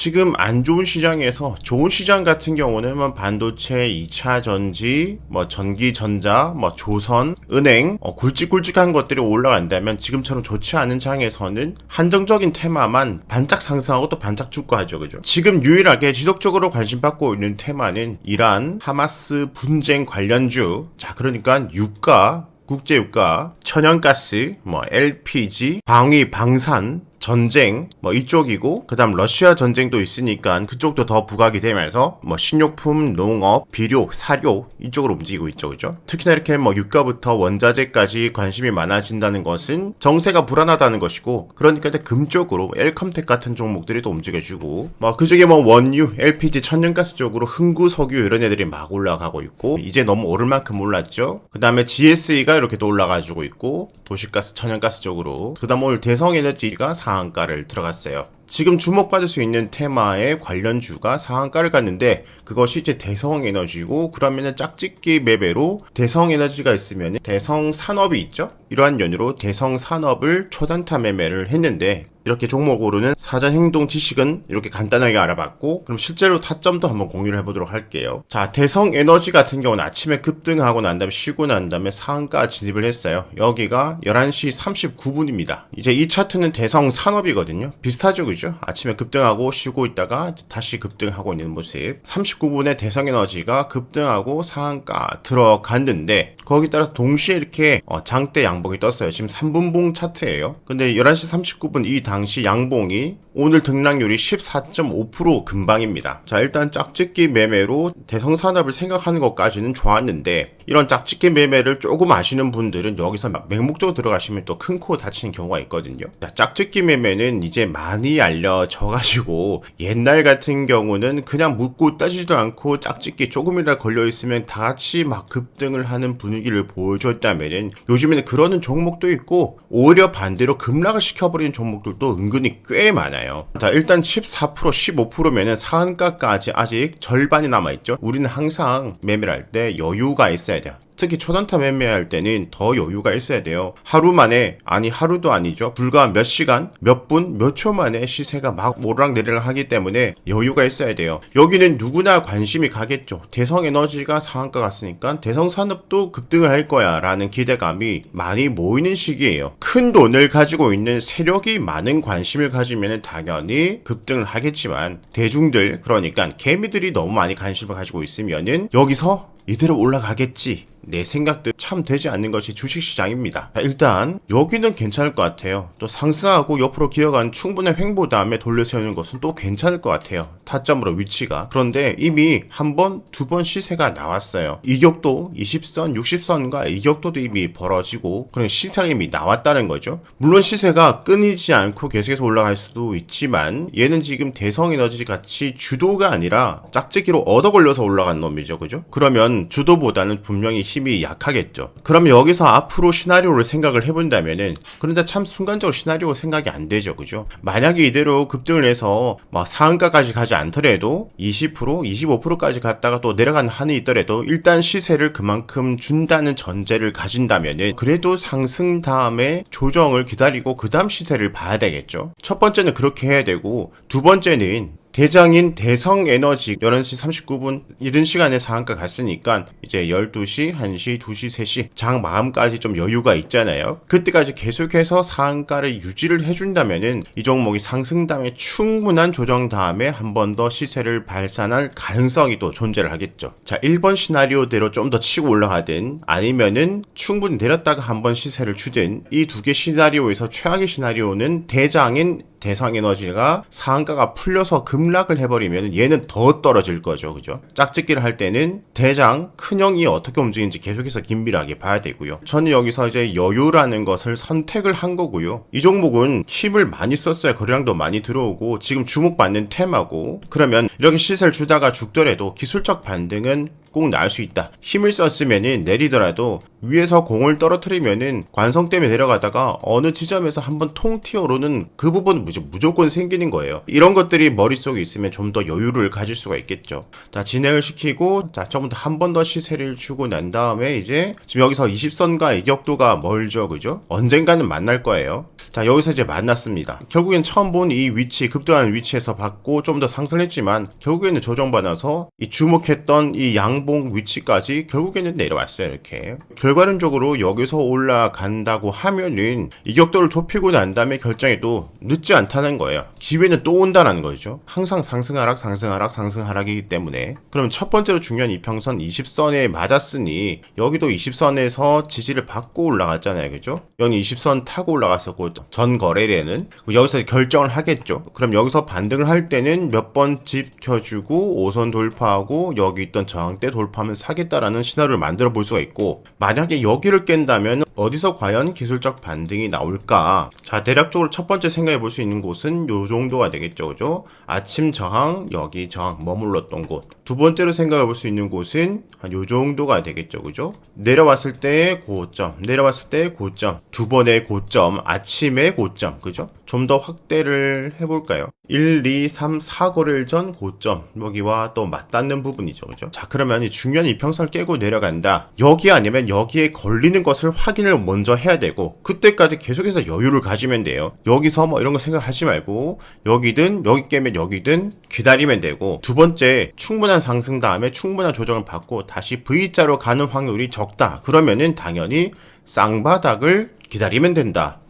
지금 안 좋은 시장에서 좋은 시장 같은 경우는 뭐 반도체, 2차 전지, 뭐 전기전자, 뭐 조선, 은행, 굵직굵직한 것들이 올라간다면 지금처럼 좋지 않은 장에서는 한정적인 테마만 반짝 상승하고 또 반짝 죽고 하죠. 그죠? 지금 유일하게 지속적으로 관심받고 있는 테마는 이란, 하마스 분쟁 관련주. 자, 그러니까 유가, 국제유가, 천연가스, 뭐 LPG, 방위, 방산, 전쟁 뭐 이쪽이고, 그 다음 러시아 전쟁도 있으니까 그쪽도 더 부각이 되면서 뭐 식료품, 농업, 비료, 사료 이쪽으로 움직이고 있죠. 그죠? 특히나 이렇게 뭐 유가부터 원자재까지 관심이 많아진다는 것은 정세가 불안하다는 것이고, 그러니까 이제 금 쪽으로 엘컴텍 같은 종목들이 또 움직여주고, 뭐 그중에 뭐 원유, LPG, 천연가스 쪽으로 흥구, 석유 이런 애들이 막 올라가고 있고, 이제 너무 오를 만큼 올랐죠. 그 다음에 GSE가 이렇게 또 올라가지고 있고, 도시가스, 천연가스 쪽으로. 그 다음 오늘 대성에너지가 상한가를 들어갔어요. 지금 주목받을 수 있는 테마의 관련주가 상한가를 갔는데, 그것이 이제 대성에너지고, 그러면은 짝짓기 매매로 대성에너지가 있으면 대성산업이 있죠. 이러한 연유로 대성산업을 초단타 매매를 했는데, 이렇게 종목으로는 사전 행동 지식은 이렇게 간단하게 알아봤고, 그럼 실제로 타점도 한번 공유를 해보도록 할게요. 자, 대성에너지 같은 경우는 아침에 급등하고 난 다음에 쉬고 난 다음에 상한가 진입을 했어요. 여기가 11시 39분입니다. 이제 이 차트는 대성산업이거든요. 비슷하죠, 그죠? 아침에 급등하고 쉬고 있다가 다시 급등하고 있는 모습. 39분에 대성에너지가 급등하고 상한가 들어갔는데, 거기 따라서 동시에 이렇게 장대 양봉이 떴어요. 지금 3분봉 차트예요. 근데 11시 39분 이 당시 양봉이 오늘 등락률이 14.5% 근방입니다. 자, 일단 짝짓기 매매로 대성산업을 생각하는 것까지는 좋았는데, 이런 짝짓기 매매를 조금 아시는 분들은 여기서 맹목적으로 들어가시면 또 큰 코 다치는 경우가 있거든요. 자, 짝짓기 매매는 이제 많이 알려져가지고, 옛날 같은 경우는 그냥 묻고 따지지도 않고 짝짓기 조금이라도 걸려있으면 다 같이 막 급등을 하는 분위기를 보여줬다면은, 요즘에는 그러는 종목도 있고 오히려 반대로 급락을 시켜버리는 종목들도 은근히 꽤 많아요. 자, 일단 14%, 15%면은 상한가까지 아직 절반이 남아있죠. 우리는 항상 매매를 할 때 여유가 있어야 돼요. 특히 초단타 매매할 때는 더 여유가 있어야 돼요. 하루 만에, 아니 하루도 아니죠, 불과 몇 시간, 몇 분, 몇 초 만에 시세가 막 오르락내리락 하기 때문에 여유가 있어야 돼요. 여기는 누구나 관심이 가겠죠. 대성에너지가 상한가 갔으니까 대성산업도 급등을 할 거야 라는 기대감이 많이 모이는 시기예요. 큰 돈을 가지고 있는 세력이 많은 관심을 가지면 당연히 급등을 하겠지만, 대중들, 그러니까 개미들이 너무 많이 관심을 가지고 있으면은 여기서 이대로 올라가겠지, 내 생각도 참 되지 않는 것이 주식시장입니다. 일단 여기는 괜찮을 것 같아요. 또 상승하고 옆으로 기어간 충분한 횡보 다음에 돌려세우는 것은 또 괜찮을 것 같아요. 타점으로 위치가. 그런데 이미 한 번, 두 번 시세가 나왔어요. 이격도 20선, 60선과 이격도도 이미 벌어지고, 그런 시세가 이미 나왔다는 거죠. 물론 시세가 끊이지 않고 계속해서 올라갈 수도 있지만, 얘는 지금 대성에너지 같이 주도가 아니라 짝짓기로 얻어 걸려서 올라간 놈이죠. 그죠? 그러면 주도보다는 분명히 힘이 약하겠죠. 그럼 여기서 앞으로 시나리오를 생각을 해본다면은, 그런데 참 순간적으로 시나리오 생각이 안 되죠. 그죠? 만약에 이대로 급등을 해서 막 상한가까지 가지 않더라도 20%, 25%까지 갔다가 또 내려가는 한이 있더라도 일단 시세를 그만큼 준다는 전제를 가진다면은, 그래도 상승 다음에 조정을 기다리고 그 다음 시세를 봐야 되겠죠. 첫 번째는 그렇게 해야 되고, 두 번째는 대장인 대성에너지 11시 39분 이른 시간에 상한가 갔으니까 이제 12시, 1시, 2시, 3시 장 마감까지 좀 여유가 있잖아요. 그때까지 계속해서 상한가를 유지를 해준다면은 이 종목이 상승 다음에 충분한 조정 다음에 한 번 더 시세를 발산할 가능성이 또 존재를 하겠죠. 자, 1번 시나리오대로 좀 더 치고 올라가든, 아니면은 충분히 내렸다가 한 번 시세를 주든, 이 두 개 시나리오에서 최악의 시나리오는 대장인 대성에너지가 상한가가 풀려서 급락을 해버리면 얘는 더 떨어질 거죠. 그죠? 짝짓기를 할 때는 대장, 큰형이 어떻게 움직이는지 계속해서 긴밀하게 봐야 되고요. 저는 여기서 이제 여유라는 것을 선택을 한 거고요. 이 종목은 힘을 많이 썼어야 거래량도 많이 들어오고 지금 주목받는 테마고, 그러면 이렇게 시세를 주다가 죽더라도 기술적 반등은 꼭 나올 수 있다. 힘을 썼으면은 내리더라도 위에서 공을 떨어뜨리면은 관성 때문에 내려가다가 어느 지점에서 한번 통 튀어오르는 그 부분은 무조건 생기는 거예요. 이런 것들이 머릿속에 있으면 좀 더 여유를 가질 수가 있겠죠. 자, 진행을 시키고, 자, 처음부터 한 번 더 시세를 주고 난 다음에 이제 지금 여기서 20선과 이격도가 멀죠, 그죠? 언젠가는 만날 거예요. 자, 여기서 이제 만났습니다. 결국엔 처음 본 이 위치, 급등하는 위치에서 받고 좀 더 상승했지만 결국에는 조정받아서 이 주목했던 이 양봉 위치까지 결국에는 내려왔어요. 이렇게 결과론적으로 여기서 올라간다고 하면은 이격도를 좁히고 난 다음에 결정해도 늦지 않다는 거예요. 기회는 또 온다는 거죠. 항상 상승하락 상승하락 상승하락이기 때문에. 그럼 첫 번째로 중요한 이평선 20선에 맞았으니 여기도 20선에서 지지를 받고 올라갔잖아요. 그죠? 여기 20선 타고 올라갔었고 전 거래일에는 여기서 결정을 하겠죠. 그럼 여기서 반등을 할 때는 몇 번 지켜주고 5선 돌파하고 여기 있던 저항대 돌파하면 사겠다라는 시나리오를 만들어 볼 수가 있고, 만약에 여기를 깬다면 어디서 과연 기술적 반등이 나올까? 자, 대략적으로 첫 번째 생각해 볼 수 있는 곳은 요 정도가 되겠죠. 그죠? 아침 저항, 여기 저항 머물렀던 곳. 두 번째로 생각해 볼 수 있는 곳은 한 요 정도가 되겠죠. 그죠? 내려왔을 때의 고점, 내려왔을 때의 고점, 두 번의 고점, 아침의 고점. 그죠? 좀 더 확대를 해볼까요? 1, 2, 3, 4거래일 전 고점, 여기와 또 맞닿는 부분이죠. 그죠? 자, 그러면 이 중요한 이평선을 깨고 내려간다. 여기 아니면 여기에 걸리는 것을 확인을 먼저 해야 되고, 그때까지 계속해서 여유를 가지면 돼요. 여기서 뭐 이런 거 생각하지 말고 여기든 여기 깨면 여기든 기다리면 되고, 두 번째 충분한 상승 다음에 충분한 조정을 받고 다시 V자로 가는 확률이 적다. 그러면은 당연히 쌍바닥을 기다리면 된다.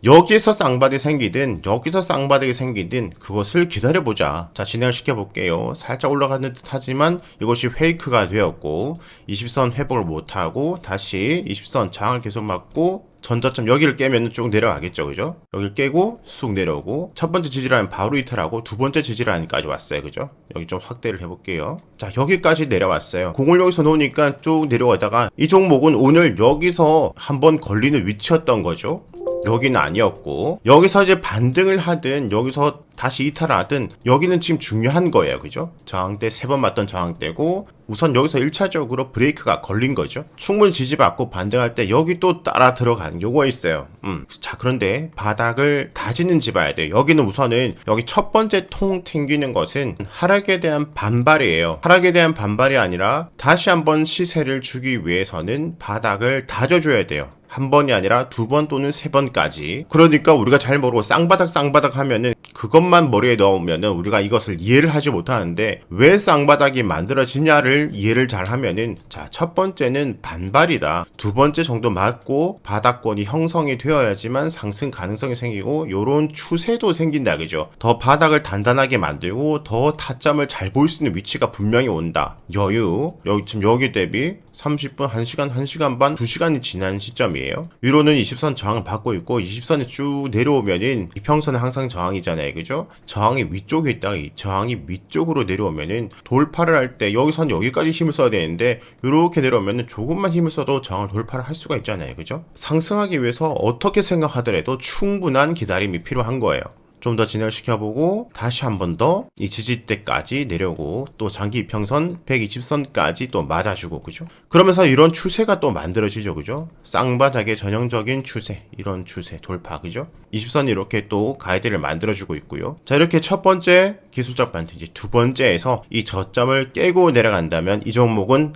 여기에서 쌍바닥이 생기든 여기서 쌍바닥이 생기든 그것을 기다려보자. 자, 진행을 시켜볼게요. 살짝 올라가는 듯 하지만 이것이 페이크가 되었고 20선 회복을 못하고 다시 20선 장을 계속 맞고 전저점 여기를 깨면 쭉 내려가겠죠. 그죠? 여기를 깨고 쑥 내려오고 첫 번째 지지라인 바로 이탈하고 두 번째 지지라인까지 왔어요. 그죠? 여기 좀 확대를 해볼게요. 자, 여기까지 내려왔어요. 공을 여기서 놓으니까 쭉 내려가다가 이 종목은 오늘 여기서 한번 걸리는 위치였던 거죠. 여기는 아니었고, 여기서 이제 반등을 하든 여기서 다시 이탈하든 여기는 지금 중요한 거예요. 그죠? 저항대 3번 맞던 저항대고 우선 여기서 1차적으로 브레이크가 걸린 거죠. 충분히 지지받고 반등할 때 여기 또 따라 들어가는 요거 있어요. 자, 그런데 바닥을 다지는지 봐야 돼요. 여기는 우선은 여기 첫 번째 통 튕기는 것은 하락에 대한 반발이에요. 하락에 대한 반발이 아니라 다시 한번 시세를 주기 위해서는 바닥을 다져줘야 돼요. 한 번이 아니라 두 번 또는 세 번까지. 그러니까 우리가 잘 모르고 쌍바닥 하면은 그것만 머리에 넣으면은 우리가 이것을 이해를 하지 못하는데, 왜 쌍바닥이 만들어지냐를 이해를 잘 하면은, 자, 첫 번째는 반발이다. 두 번째 정도 맞고 바닥권이 형성이 되어야지만 상승 가능성이 생기고 요런 추세도 생긴다. 그죠? 더 바닥을 단단하게 만들고 더 타점을 잘 보일 수 있는 위치가 분명히 온다. 여유. 여기 지금 여기 대비 30분, 1시간, 1시간 반, 2시간이 지난 시점이에요. 위로는 20선 저항을 받고 있고 20선이 쭉 내려오면은 이평선은 항상 저항이잖아요. 그죠? 저항이 위쪽에 있다가 이 저항이 위쪽으로 내려오면은 돌파를 할 때 여기선 여기까지 힘을 써야 되는데 이렇게 내려오면은 조금만 힘을 써도 저항을 돌파를 할 수가 있잖아요. 그죠? 상승하기 위해서 어떻게 생각하더라도 충분한 기다림이 필요한 거예요. 좀 더 진행을 시켜보고 다시 한 번 더 이 지지대까지 내려오고 또 장기 이평선 120선까지 또 맞아주고, 그죠? 그러면서 이런 추세가 또 만들어지죠. 그죠? 쌍바닥의 전형적인 추세, 이런 추세 돌파, 그죠? 20선이 이렇게 또 가이드를 만들어주고 있고요. 자, 이렇게 첫 번째 기술적 반등, 이제 두 번째에서 이 저점을 깨고 내려간다면 이 종목은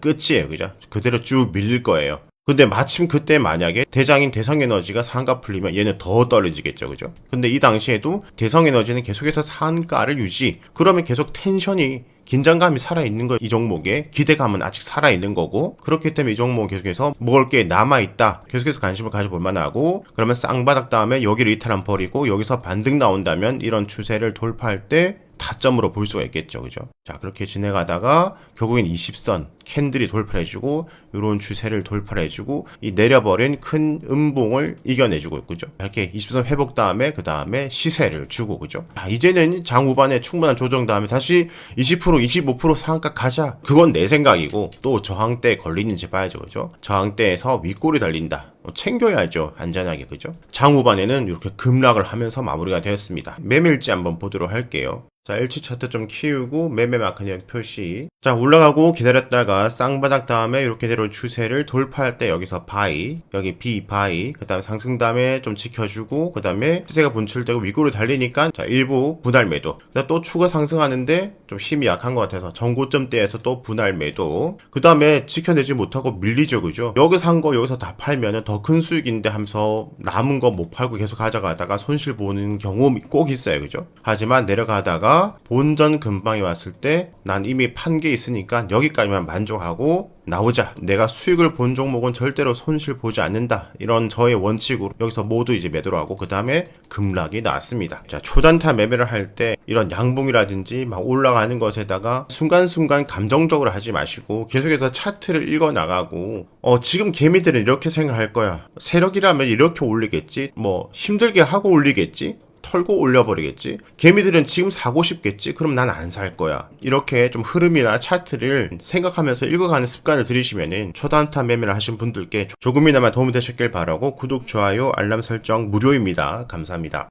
끝이에요. 그죠? 그대로 쭉 밀릴 거예요. 근데 마침 그때 만약에 대장인 대성에너지가 상가 풀리면 얘는 더 떨어지겠죠. 그죠? 근데 이 당시에도 대성에너지는 계속해서 상가를 유지, 그러면 계속 텐션이, 긴장감이 살아있는 거, 이 종목에 기대감은 아직 살아있는 거고, 그렇기 때문에 이 종목은 계속해서 먹을 게 남아있다, 계속해서 관심을 가져볼 만하고, 그러면 쌍바닥 다음에 여기를 이탈한 버리고 여기서 반등 나온다면 이런 추세를 돌파할 때 타점으로 볼 수가 있겠죠. 그죠? 자, 그렇게 지내가다가 결국엔 20선 캔들이 돌파해주고 이런 추세를 돌파해주고 이 내려버린 큰 음봉을 이겨내주고 있죠. 이렇게 20선 회복 다음에 그 다음에 시세를 주고, 그죠? 자, 이제는 장 후반에 충분한 조정 다음에 다시 20% 25% 상한가 가자, 그건 내 생각이고 또 저항대에 걸리는지 봐야죠. 그죠? 저항대에서 윗골이 달린다, 챙겨야죠. 안전하게. 그죠? 장후반에는 이렇게 급락을 하면서 마무리가 되었습니다. 매매일지 한번 보도록 할게요. 자, 일치 차트 좀 키우고 매매 마크력 표시. 자, 올라가고 기다렸다가 쌍바닥 다음에 이렇게 대로 추세를 돌파할 때 여기서 바이, 여기 B 바이, 그 다음에 상승 다음에 좀 지켜주고, 그 다음에 시세가 분출되고 위구로 달리니까 자, 일부 분할 매도. 그다음 또 추가 상승하는데 좀 힘이 약한 것 같아서 전고점대에서 또 분할 매도. 그 다음에 지켜내지 못하고 밀리죠. 그죠? 여기서 한 거 여기서 다 팔면은 더 큰 수익인데 하면서 남은 거 못 팔고 계속 가져가다가 손실 보는 경우 꼭 있어요. 그죠? 하지만 내려가다가 본전 근방에 왔을 때 난 이미 판 게 있으니까 여기까지만 만족하고 나오자. 내가 수익을 본 종목은 절대로 손실 보지 않는다. 이런 저의 원칙으로 여기서 모두 이제 매도를 하고 그 다음에 급락이 나왔습니다. 자, 초단타 매매를 할 때 이런 양봉이라든지 막 올라가는 것에다가 순간순간 감정적으로 하지 마시고 계속해서 차트를 읽어 나가고 지금 개미들은 이렇게 생각할 거야. 세력이라면 이렇게 올리겠지. 뭐 힘들게 하고 올리겠지. 털고 올려버리겠지. 개미들은 지금 사고 싶겠지. 그럼 난 안 살 거야. 이렇게 좀 흐름이나 차트를 생각하면서 읽어가는 습관을 들이시면은 초단타 매매를 하신 분들께 조금이나마 도움이 되셨길 바라고 구독, 좋아요, 알람 설정 무료입니다. 감사합니다.